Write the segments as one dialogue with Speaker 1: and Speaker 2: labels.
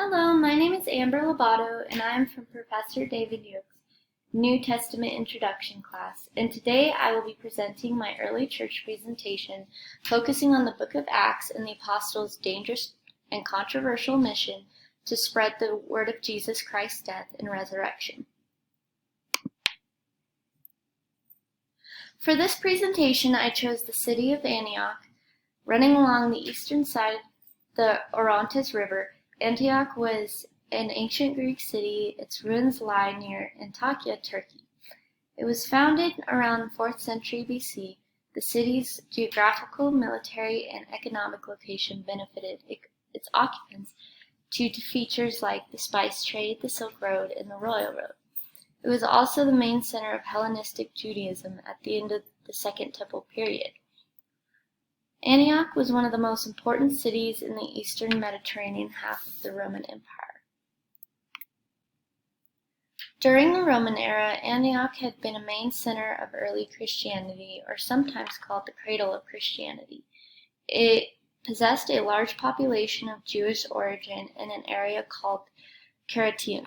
Speaker 1: Hello, my name is Amber Lobato, and I am from Professor David Yook's New Testament Introduction class, and today I will be presenting my early church presentation focusing on the book of Acts and the apostles' dangerous and controversial mission to spread the word of Jesus Christ's death and resurrection. For this presentation, I chose the city of Antioch, running along the eastern side of the Orontes River. Antioch was an ancient Greek city. Its ruins lie near Antioch, Turkey. It was founded around 4th century BC. The city's geographical, military, and economic location benefited its occupants due to features like the spice trade, the Silk Road, and the Royal Road. It was also the main center of Hellenistic Judaism at the end of the Second Temple period. Antioch was one of the most important cities in the eastern Mediterranean half of the Roman Empire. During the Roman era, Antioch had been a main center of early Christianity, or sometimes called the cradle of Christianity. It possessed a large population of Jewish origin in an area called Keratium,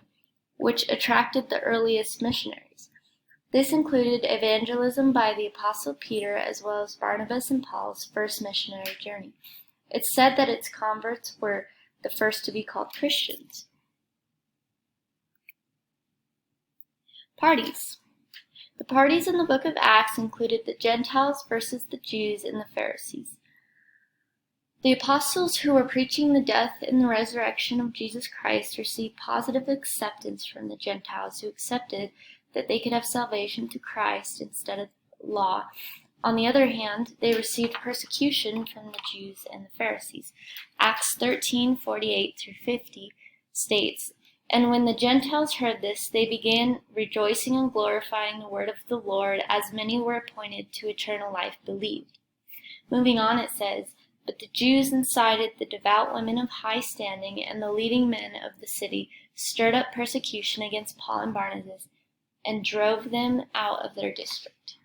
Speaker 1: which attracted the earliest missionaries. This included evangelism by the Apostle Peter as well as Barnabas and Paul's first missionary journey. It's said that its converts were the first to be called Christians. Parties. The parties in the book of Acts included the Gentiles versus the Jews and the Pharisees. The apostles who were preaching the death and the resurrection of Jesus Christ received positive acceptance from the Gentiles who accepted that they could have salvation through Christ instead of law. On the other hand, they received persecution from the Jews and the Pharisees. Acts 13:48-50 states, "And when the Gentiles heard this, they began rejoicing and glorifying the word of the Lord, as many were appointed to eternal life believed." Moving on, it says, "But the Jews incited the devout women of high standing, and the leading men of the city stirred up persecution against Paul and Barnabas, and drove them out of their district."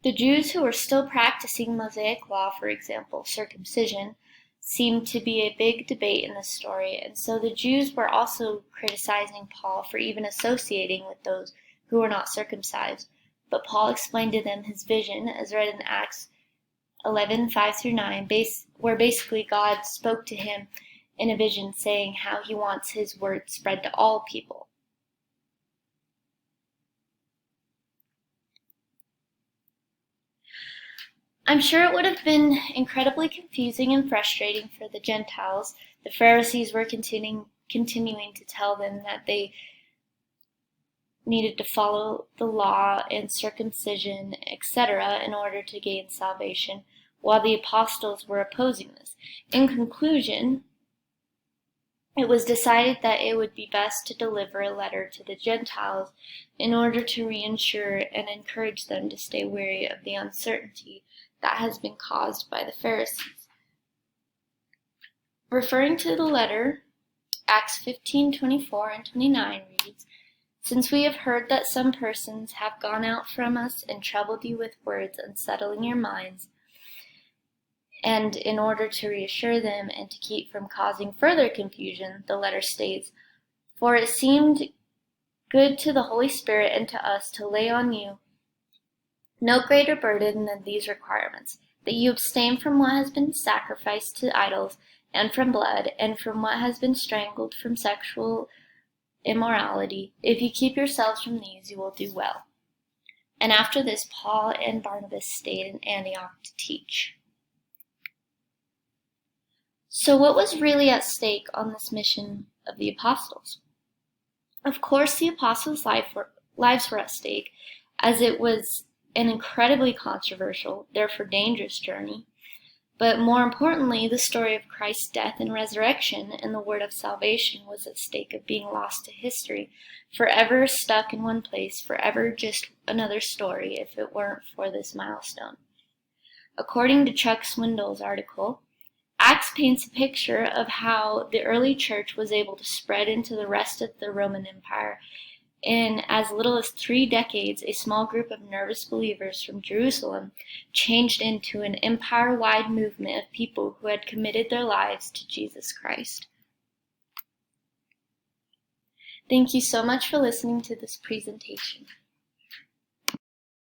Speaker 1: The Jews who were still practicing Mosaic law, for example, circumcision, seemed to be a big debate in this story, and so the Jews were also criticizing Paul for even associating with those who were not circumcised. But Paul explained to them his vision, as read in Acts 11:5-9, where basically God spoke to him in a vision saying how he wants his word spread to all people. I'm sure it would have been incredibly confusing and frustrating for the Gentiles. The Pharisees were continuing to tell them that they needed to follow the law and circumcision, etc., in order to gain salvation, while the apostles were opposing this. In conclusion, it was decided that it would be best to deliver a letter to the Gentiles in order to reassure and encourage them to stay wary of the uncertainty that has been caused by the Pharisees. Referring to the letter, Acts 15:24-29 reads, "Since we have heard that some persons have gone out from us and troubled you with words, unsettling your minds, and in order to reassure them and to keep from causing further confusion," the letter states, "For it seemed good to the Holy Spirit and to us to lay on you no greater burden than these requirements, that you abstain from what has been sacrificed to idols, and from blood, and from what has been strangled, from sexual immorality. If you keep yourselves from these, you will do well." And after this, Paul and Barnabas stayed in Antioch to teach. So what was really at stake on this mission of the apostles? Of course, the apostles' lives were at stake, as it was an incredibly controversial, therefore dangerous journey. But more importantly, the story of Christ's death and resurrection and the word of salvation was at stake of being lost to history, forever stuck in one place, forever just another story if it weren't for this milestone. According to Chuck Swindoll's article, Acts paints a picture of how the early church was able to spread into the rest of the Roman Empire In as little as 3 decades, a small group of nervous believers from Jerusalem changed into an empire-wide movement of people who had committed their lives to Jesus Christ. Thank you so much for listening to this presentation.